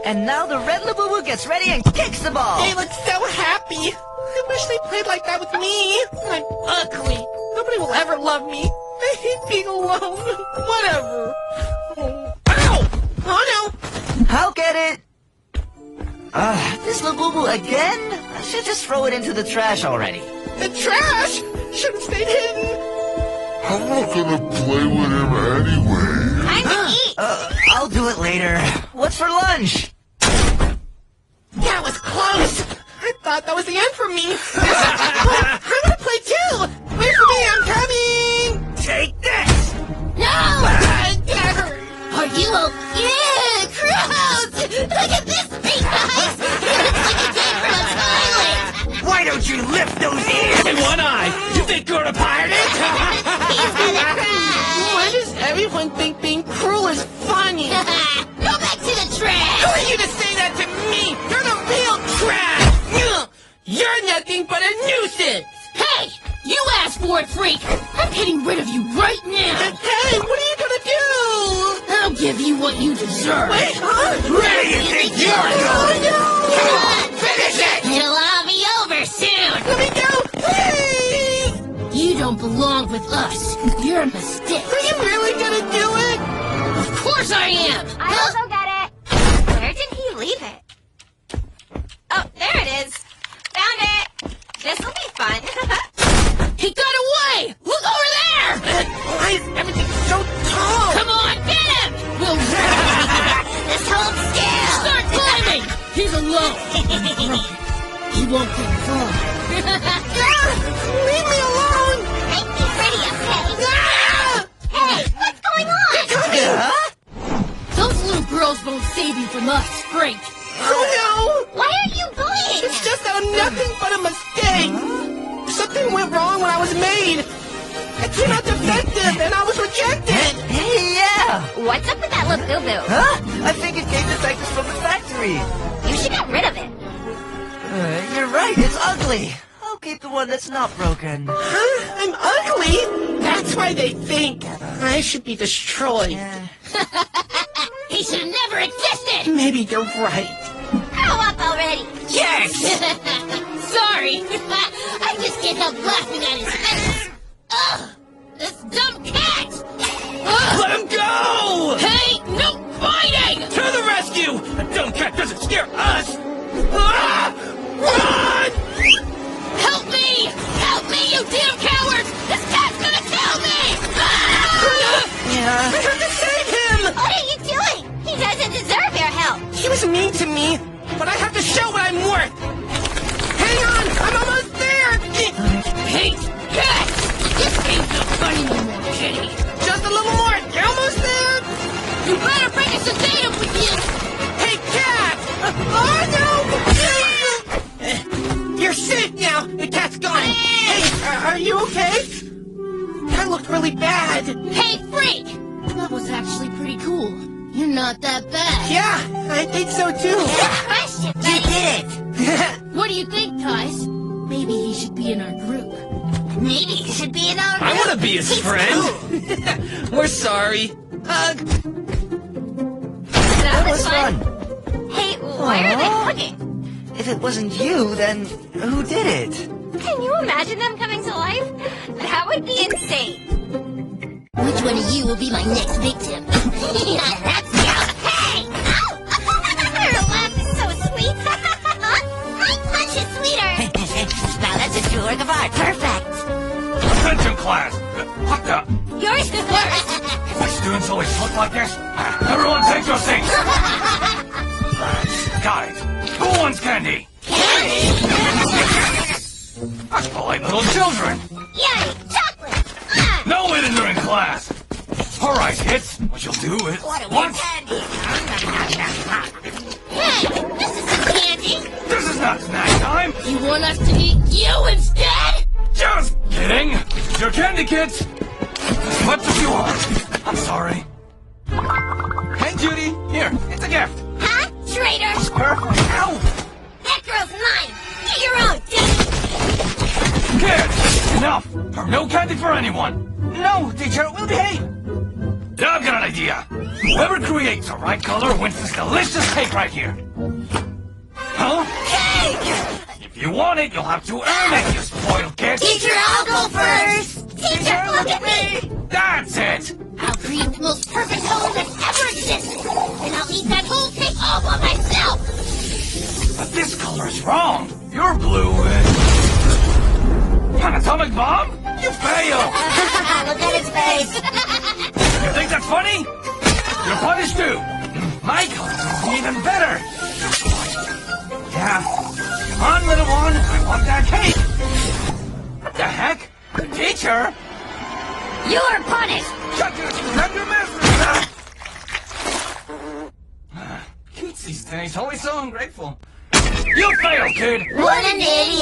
And now the red Labu gets ready and kicks the ball. They look so happy. I wish they played like that with me. I'm ugly. Nobody will ever love me. I hate being alone. Whatever. Ow! Oh no! I'll get it. This Labu again? I should just throw it into the trash already. The trash! Should have stayed hidden. I'm not gonna play with him anyway. Time to eat! I'll do it later. What's for lunch? That was close! I thought that was the end for me! I wanna play too! Wait for me, I'm coming! Take this! No! That hurt! Are you okay? Gross! Look at this thing, guys! It looks like it came from a toilet! Why don't you lift those ears? In one eye! You think you're a pirate? He's gonna cry! Why does everyone think being cruel is funny? Go back to the trash! Who are you to say that to me? You're the real trash! You're nothing but a nuisance! Hey! You asked for it, freak! I'm getting rid of you right now! Hey, what are you gonna do? I'll give you what you deserve! Wait, huh? Where do you think you're going? Come on! Finish it! It'll all be over soon! Let me go, please! You don't belong with us. You're a mistake. Are you really gonna do it? Of course I am! I'll go get it. Where did he leave it? Oh, there it is. Found it. This'll be fun. He got away! Look over there! Why is everything so tall? Come on, get him! We'll This holds still. start climbing! He's alone. He won't get far. Leave me alone! Make me pretty, okay? Ah! Hey, what's going on? Those little girls won't save you from us, Frank. Oh Why are you no! bullying? It's just nothing but a mistake! Something went wrong when I was made! I came out defective and I was rejected! Hey, yeah! What's up with that Labubu? Huh? I think it came defective from the factory. You should get rid of it. You're right, it's ugly. I'll keep the one that's not broken. Huh? I'm ugly? That's why they think I should be destroyed. Yeah. He should have never existed! Maybe you're right. Grow up already. Yes! Sorry. I just can't help laughing at his face. Ugh! This dumb cat! Ugh. Let him go! Hey, no fighting! To the rescue! A dumb cat doesn't scare us! Ah! Run! Help me! Help me, you damn cowards! This cat's gonna kill me! Ah! Yeah. I have to save him! What are you doing? He doesn't deserve your help. He was mean to me, but I have to show what I'm worth! Hang on! I'm almost there! Hate cats! This game's not funny no more, Kitty. Just a little more! You're almost there! You better bring us a data with you! Hey, cat! Oh, no! You're safe now! The cat's gone! Hey, are you okay? That looked really bad. Hey, freak! That was actually pretty cool. You're not that bad. Yeah, I think so too. Question, You did it! What do you think, Ties? Maybe he should be in our group. Maybe he should be in our I group. want to be his friend. We're sorry. Hug. That was fun. Hey, why are they hugging? If it wasn't you, then who did it? Can you imagine them coming to life? That would be insane. Which one of you will be my next victim? That's you. Hey! Ow! Her laugh is so sweet. My punch is sweeter. Now that's a true work of art. Perfect! Attention, class! What the? Yours is worse. My students always look like this? Everyone take your seats! Guys, who wants candy? That's polite little children! Yummy chocolate. No eating during class! Alright, kids, what you'll do is... Once... Candy. Hey, this is some candy. This is not snack time! You want us to eat you instead? Just kidding! Your candy, kids! As much as you want. I'm sorry. Hey, Judy! Here, it's a gift! Huh? Traitor. Perfect! Ow! That girl's mine. Get your own, dude. Kids, enough! No candy for anyone! No, teacher, we'll behave! I've got an idea! Whoever creates the right color wins this delicious cake right here. Huh? Cake! If you want it, you'll have to earn it, you spoiled kid. Teacher, I'll go first! Teacher, look at me! That's it! I'll create the most perfect color that ever existed! And I'll eat that whole cake all by myself! But this color is wrong. You're blue An atomic bomb? You fail! Look at his face! You think that's funny? You're punished too. My color is even better. Yeah. Come on, little one. I want that cake. What the heck? The teacher? You're punished! Shut your mouth! Kids these days, always so ungrateful. You failed, kid! What an idiot!